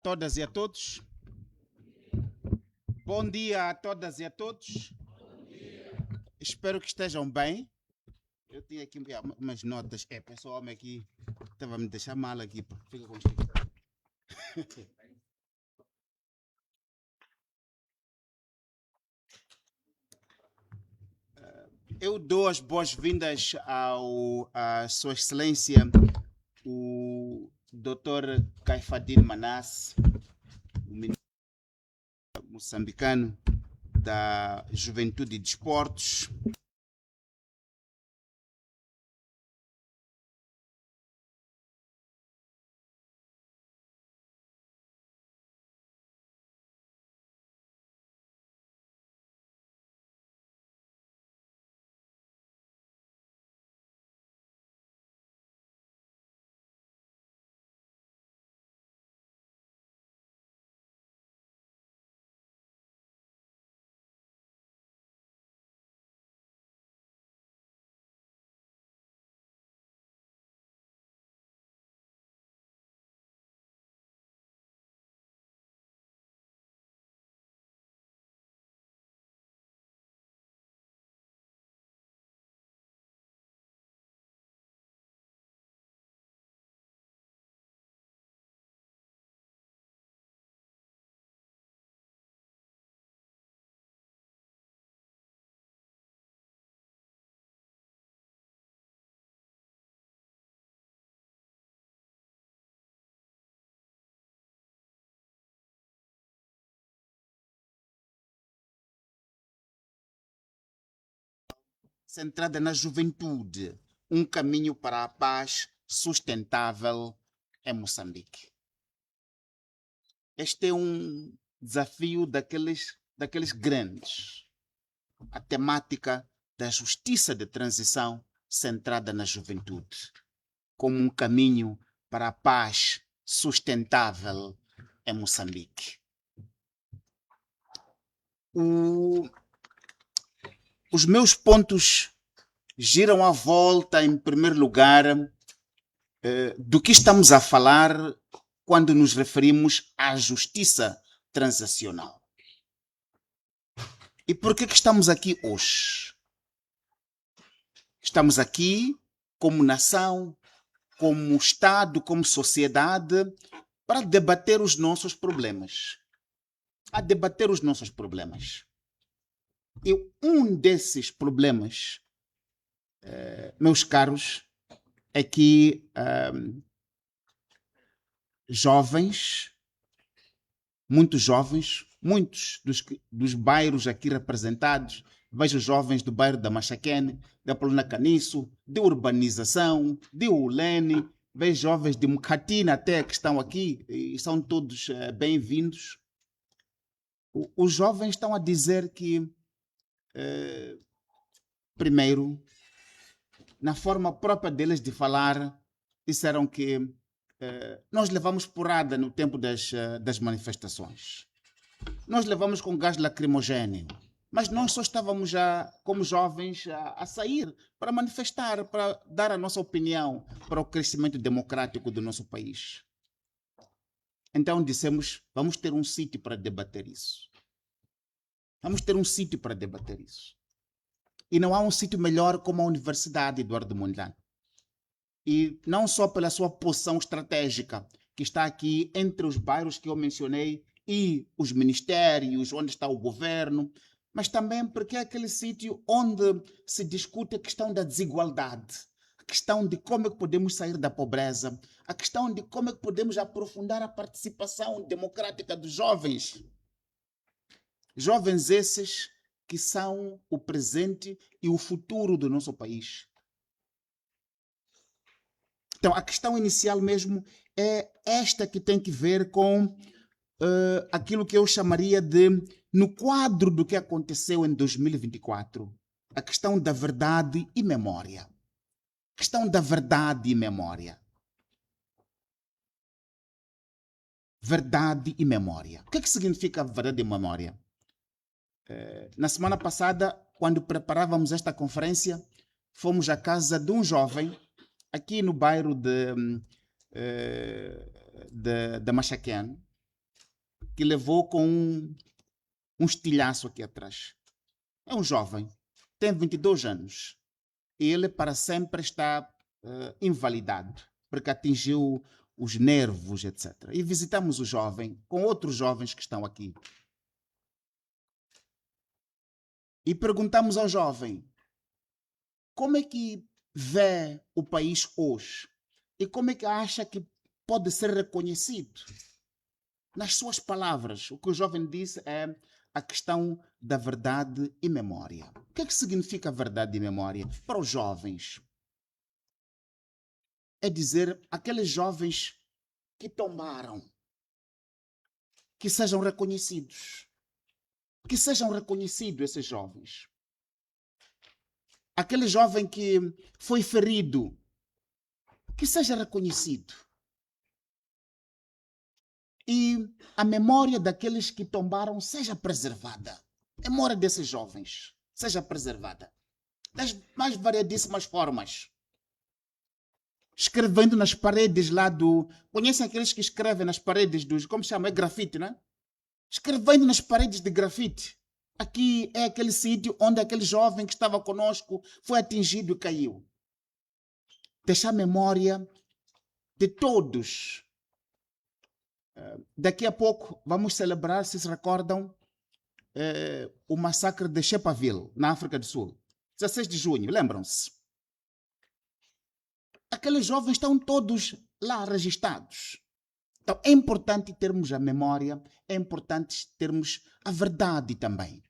Todas e a todos. Bom dia a todas e a todos. Espero que estejam bem. Eu tinha aqui umas notas. Pessoal, homem aqui estava a me deixar mal aqui. Fica contigo. Eu dou as boas-vindas à Sua Excelência, o Dr. Caifadine Manasse, o ministro moçambicano da Juventude e Desportos. Centrada na juventude, um caminho para a paz sustentável em Moçambique. Este é um desafio daqueles grandes. A temática da justiça de transição centrada na juventude, como um caminho para a paz sustentável em Moçambique. Os meus pontos giram à volta, em primeiro lugar, do que estamos a falar quando nos referimos à justiça transacional. E por que estamos aqui hoje? Estamos aqui como nação, como Estado, como sociedade, para debater os nossos problemas. A debater os nossos problemas. E um desses problemas, meus caros, é que muitos dos bairros aqui representados, vejo jovens do bairro da Machaquene, da Polona Caniço, de urbanização, de Ulene, vejo jovens de Mucatina até que estão aqui e são todos bem-vindos. Os jovens estão a dizer que, primeiro, na forma própria deles de falar, disseram que nós levamos porrada no tempo das manifestações. Nós levamos com gás lacrimogéneo, mas nós só estávamos já, como jovens, a sair para manifestar, para dar a nossa opinião para o crescimento democrático do nosso país. Então dissemos, vamos ter um sítio para debater isso. Vamos ter um sítio para debater isso. E não há um sítio melhor como a Universidade Eduardo Mondlane. E não só pela sua posição estratégica, que está aqui entre os bairros que eu mencionei e os ministérios, onde está o governo, mas também porque é aquele sítio onde se discute a questão da desigualdade, a questão de como é que podemos sair da pobreza, a questão de como é que podemos aprofundar a participação democrática dos jovens. Jovens esses que são o presente e o futuro do nosso país. Então, a questão inicial mesmo é esta que tem que ver com aquilo que eu chamaria de, no quadro do que aconteceu em 2024, a questão da verdade e memória. A questão da verdade e memória. Verdade e memória. O que é que significa verdade e memória? Na semana passada, quando preparávamos esta conferência, fomos à casa de um jovem aqui no bairro da Machaquene, que levou com um estilhaço aqui atrás. É um jovem, tem 22 anos e ele para sempre está invalidado, porque atingiu os nervos, etc. E visitamos o jovem com outros jovens que estão aqui. E perguntamos ao jovem como é que vê o país hoje e como é que acha que pode ser reconhecido. Nas suas palavras, o que o jovem disse é a questão da verdade e memória. O que é que significa verdade e memória para os jovens? É dizer, aqueles jovens que tombaram, que sejam reconhecidos. Que sejam reconhecidos esses jovens. Aquele jovem que foi ferido, que seja reconhecido. E a memória daqueles que tombaram seja preservada. A memória desses jovens seja preservada. Das mais variedíssimas formas. Escrevendo nas paredes lá do... Conhecem aqueles que escrevem nas paredes dos... Como chama? É grafite, né? Escrevendo nas paredes de grafite. Aqui é aquele sítio onde aquele jovem que estava conosco foi atingido e caiu. Deixar memória de todos. Daqui a pouco vamos celebrar, se recordam, o massacre de Chepaville, na África do Sul. 16 de junho, lembram-se? Aqueles jovens estão todos lá registados. Então é importante termos a memória, é importante termos a verdade também.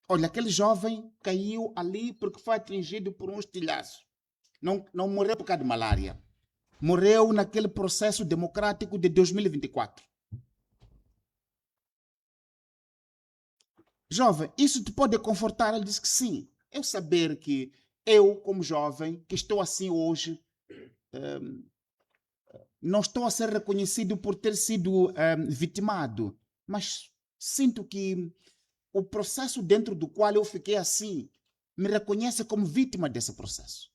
Olha, aquele jovem caiu ali porque foi atingido por um estilhaço. Não morreu por causa de malária. Morreu naquele processo democrático de 2024. Jovem, isso te pode confortar? Ele disse que sim. Eu saber que eu, como jovem, que estou assim hoje, não estou a ser reconhecido por ter sido vitimado, mas sinto que o processo dentro do qual eu fiquei assim me reconhece como vítima desse processo.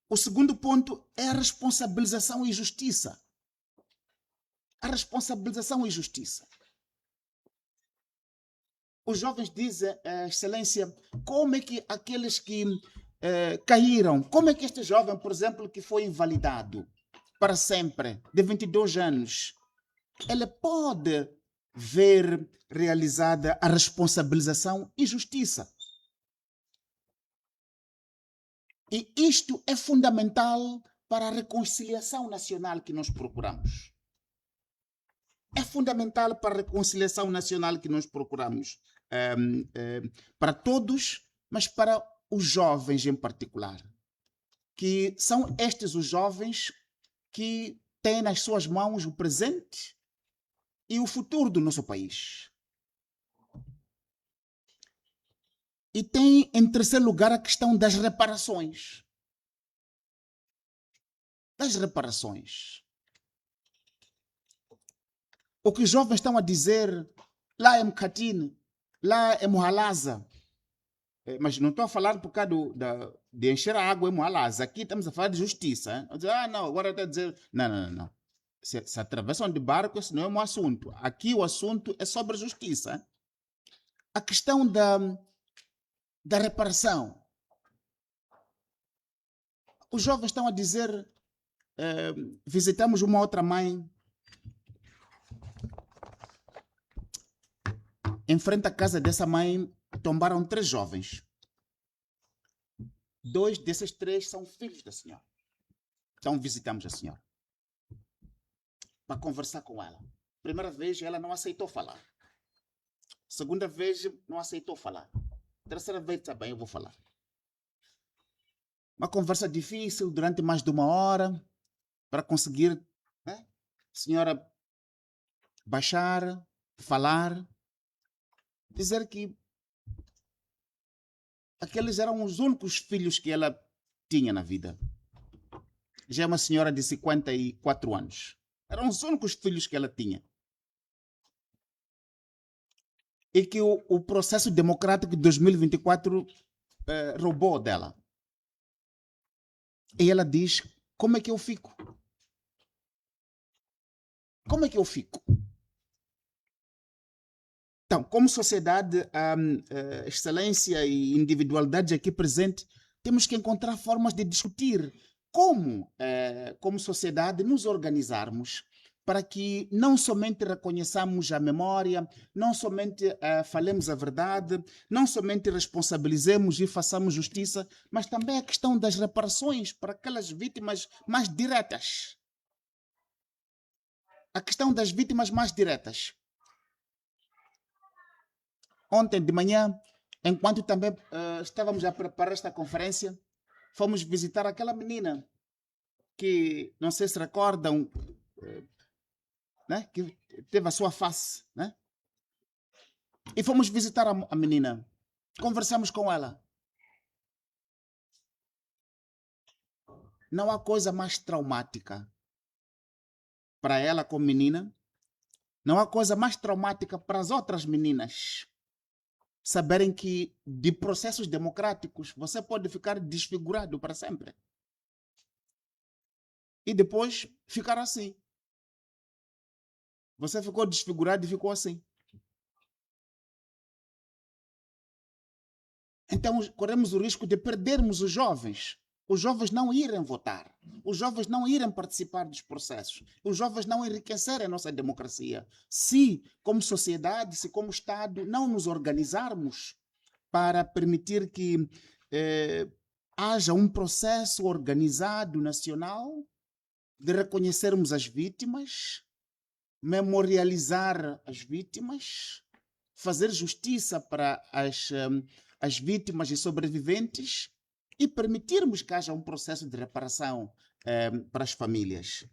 O segundo ponto é a responsabilização e justiça. A responsabilização e justiça. Os jovens dizem, Excelência, como é que aqueles que caíram, como é que este jovem, por exemplo, que foi invalidado para sempre, de 22 anos, ele pode ver realizada a responsabilização e justiça. E isto é fundamental para a reconciliação nacional que nós procuramos. É fundamental para a reconciliação nacional que nós procuramos. Para todos, mas para os jovens em particular. Que são estes os jovens que têm nas suas mãos o presente e o futuro do nosso país. E tem, em terceiro lugar, a questão das reparações. Das reparações. O que os jovens estão a dizer lá em Mkatini, lá em Muhalaza, mas não estou a falar por causa de encher a água em Muhalaza. Aqui estamos a falar de justiça. Não, agora está a dizer... Não. Se atravessam de barco, esse não é um assunto. Aqui o assunto é sobre justiça. A questão da reparação. Os jovens estão a dizer, visitamos uma outra mãe, em frente à casa dessa mãe, tombaram 3 jovens. 2 desses 3 são filhos da senhora. Então visitamos a senhora para conversar com ela. Primeira vez ela não aceitou falar. Segunda vez não aceitou falar. Terceira vez também eu vou falar. Uma conversa difícil durante mais de 1 hora para conseguir, a senhora baixar, falar, dizer que aqueles eram os únicos filhos que ela tinha na vida. Já é uma senhora de 54 anos. Eram os únicos filhos que ela tinha. E que o processo democrático de 2024 roubou dela. E ela diz, como é que eu fico? como é que eu fico? Então, como sociedade, excelência e individualidade aqui presente, temos que encontrar formas de discutir como sociedade, nos organizarmos para que não somente reconheçamos a memória, não somente falemos a verdade, não somente responsabilizemos e façamos justiça, mas também a questão das reparações para aquelas vítimas mais diretas. A questão das vítimas mais diretas. Ontem de manhã, enquanto também estávamos a preparar esta conferência, fomos visitar aquela menina que, não sei se recordam, né, que teve a sua face, né? E fomos visitar a menina. Conversamos com ela. Não há coisa mais traumática para ela como menina. Não há coisa mais traumática para as outras meninas saberem que de processos democráticos você pode ficar desfigurado para sempre. E depois ficar assim. Você ficou desfigurado e ficou assim. Então corremos o risco de perdermos os jovens não irem votar, os jovens não irem participar dos processos, os jovens não enriquecerem a nossa democracia. Se, como sociedade, se como Estado, não nos organizarmos para permitir que haja um processo organizado nacional de reconhecermos as vítimas, memorializar as vítimas, fazer justiça para as vítimas e sobreviventes e permitirmos que haja um processo de reparação para as famílias.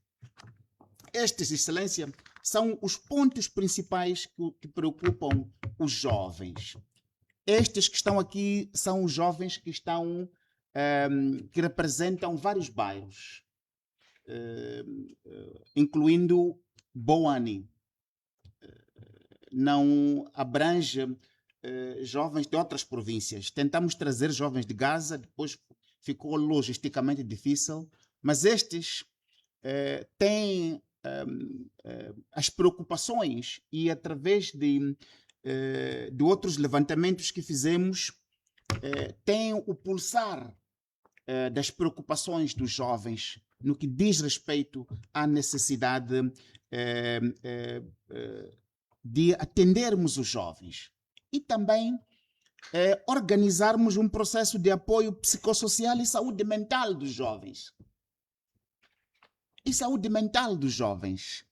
Estes, Excelência, são os pontos principais que preocupam os jovens. Estes que estão aqui são os jovens que estão que representam vários bairros, incluindo Boane. Não abrange jovens de outras províncias. Tentamos trazer jovens de Gaza, depois ficou logisticamente difícil, mas estes têm as preocupações e através de outros levantamentos que fizemos, têm o pulsar das preocupações dos jovens no que diz respeito à necessidade de atendermos os jovens e também organizarmos um processo de apoio psicossocial e saúde mental dos jovens. E saúde mental dos jovens.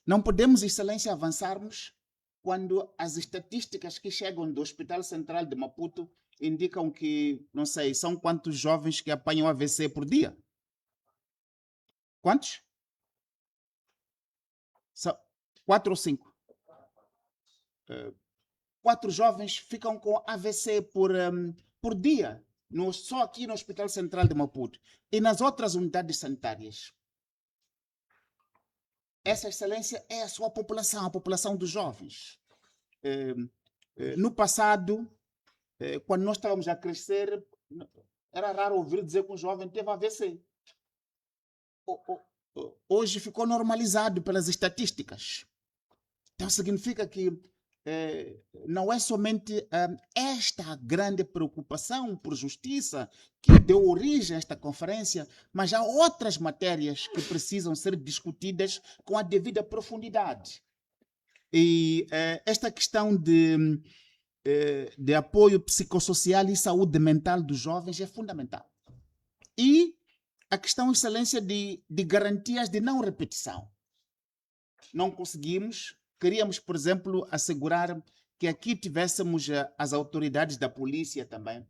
Não podemos, Excelência, avançarmos quando as estatísticas que chegam do Hospital Central de Maputo indicam que, não sei, são quantos jovens que apanham AVC por dia? Quantos? 4 ou 5? 4 jovens ficam com AVC por dia, só aqui no Hospital Central de Maputo e nas outras unidades sanitárias. Essa, Excelência, é a sua população, a população dos jovens. No passado, quando nós estávamos a crescer, era raro ouvir dizer que um jovem teve AVC. Hoje ficou normalizado pelas estatísticas. Então significa que não é somente esta grande preocupação por justiça que deu origem a esta conferência, mas há outras matérias que precisam ser discutidas com a devida profundidade. E esta questão de apoio psicossocial e saúde mental dos jovens é fundamental. E a questão, Excelência, de garantias de não repetição. Não conseguimos. Queríamos, por exemplo, assegurar que aqui tivéssemos as autoridades da polícia também,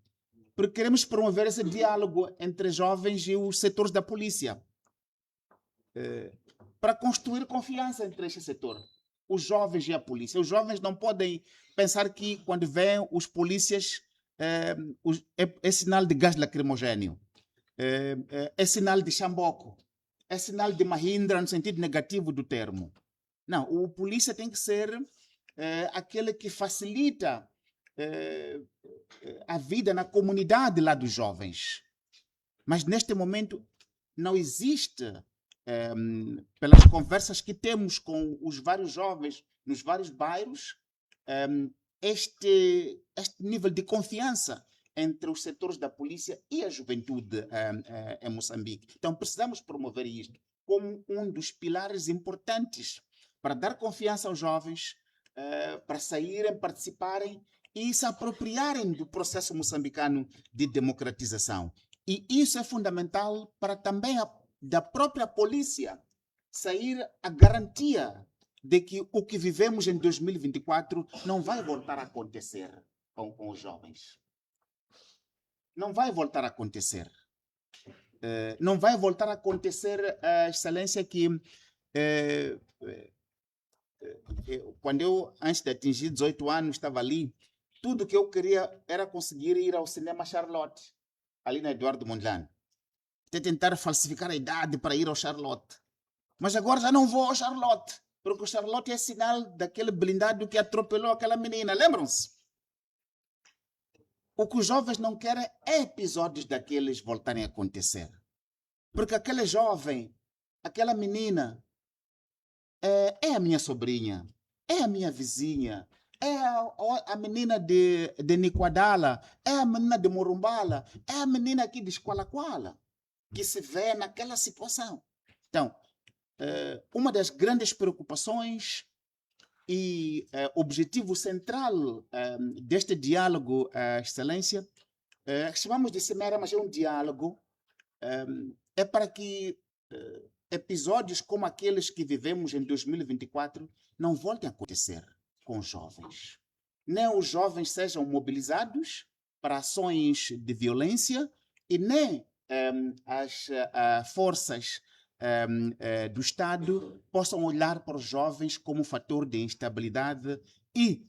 porque queremos promover esse diálogo entre jovens e os setores da polícia, para construir confiança entre este setor, os jovens e a polícia. Os jovens não podem pensar que quando vêm os polícias é sinal de gás lacrimogêneo, é sinal de chamboco, é sinal de Mahindra no sentido negativo do termo. Não, o polícia tem que ser aquele que facilita a vida na comunidade lá dos jovens. Mas neste momento não existe pelas conversas que temos com os vários jovens nos vários bairros, este nível de confiança entre os setores da polícia e a juventude em Moçambique. Então, precisamos promover isto como um dos pilares importantes para dar confiança aos jovens, para saírem, participarem e se apropriarem do processo moçambicano de democratização. E isso é fundamental para também da própria polícia sair a garantia de que o que vivemos em 2024 não vai voltar a acontecer com os jovens. Não vai voltar a acontecer. Não vai voltar a acontecer, Excelência, que quando eu, antes de atingir 18 anos, estava ali, tudo que eu queria era conseguir ir ao cinema Charlotte, ali na Eduardo Mondlane. Até tentar falsificar a idade para ir ao Charlotte. Mas agora já não vou ao Charlotte, porque o Charlotte é sinal daquele blindado que atropelou aquela menina. Lembram-se? O que os jovens não querem é episódios daqueles voltarem a acontecer. Porque aquele jovem, aquela menina, é a minha sobrinha, é a minha vizinha, é a menina de Niquadala, é a menina de Morumbala, é a menina aqui de Esqualaquala, que se vê naquela situação. Então, uma das grandes preocupações e objetivo central deste diálogo, Excelência, chamamos de cimeira, mas é um diálogo, é para que episódios como aqueles que vivemos em 2024 não voltem a acontecer com os jovens. Nem os jovens sejam mobilizados para ações de violência e nem as forças do Estado possam olhar para os jovens como um fator de instabilidade e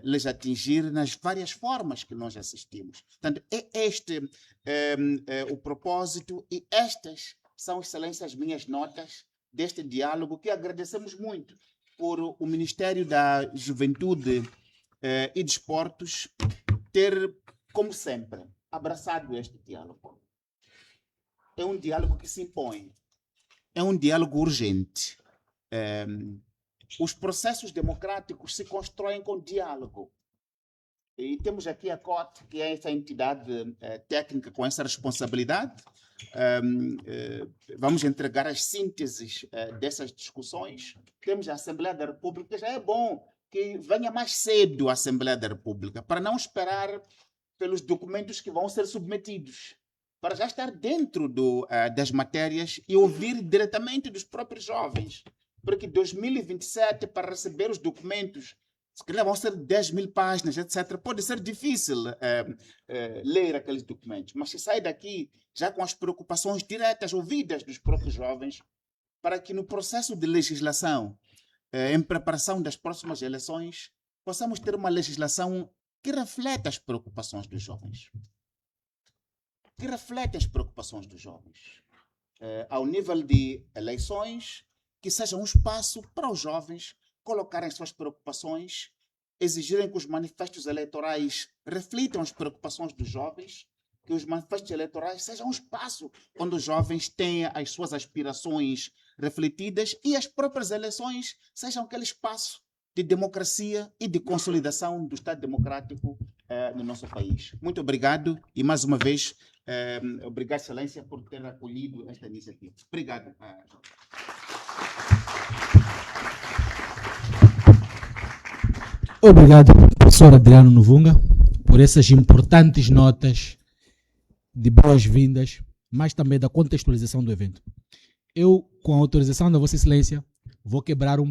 lhes atingir nas várias formas que nós assistimos. Portanto, é este o propósito e estas são, Excelência, as minhas notas deste diálogo, que agradecemos muito por o Ministério da Juventude e Desportos ter, como sempre, abraçado este diálogo. É um diálogo que se impõe, é um diálogo urgente. Os processos democráticos se constroem com diálogo. E temos aqui a COT, que é essa entidade técnica com essa responsabilidade. Vamos entregar as sínteses dessas discussões. Temos a Assembleia da República. Já é bom que venha mais cedo a Assembleia da República, para não esperar pelos documentos que vão ser submetidos, para já estar dentro das matérias e ouvir diretamente dos próprios jovens. Porque 2027, para receber os documentos, se calhar vão ser 10.000 páginas, etc. Pode ser difícil ler aqueles documentos, mas se sai daqui já com as preocupações diretas, ouvidas dos próprios jovens, para que no processo de legislação, em preparação das próximas eleições, possamos ter uma legislação que reflete as preocupações dos jovens. Que reflete as preocupações dos jovens. Ao nível de eleições, que seja um espaço para os jovens colocarem suas preocupações, exigirem que os manifestos eleitorais reflitam as preocupações dos jovens, que os manifestos eleitorais sejam um espaço onde os jovens tenham as suas aspirações refletidas e as próprias eleições sejam aquele espaço de democracia e de consolidação do Estado democrático no nosso país. Muito obrigado e, mais uma vez, obrigado, Excelência, por ter acolhido esta iniciativa. Obrigado. Obrigado, professor Adriano Novunga, por essas importantes notas de boas-vindas, mas também da contextualização do evento. Eu, com a autorização da Vossa Excelência, vou quebrar um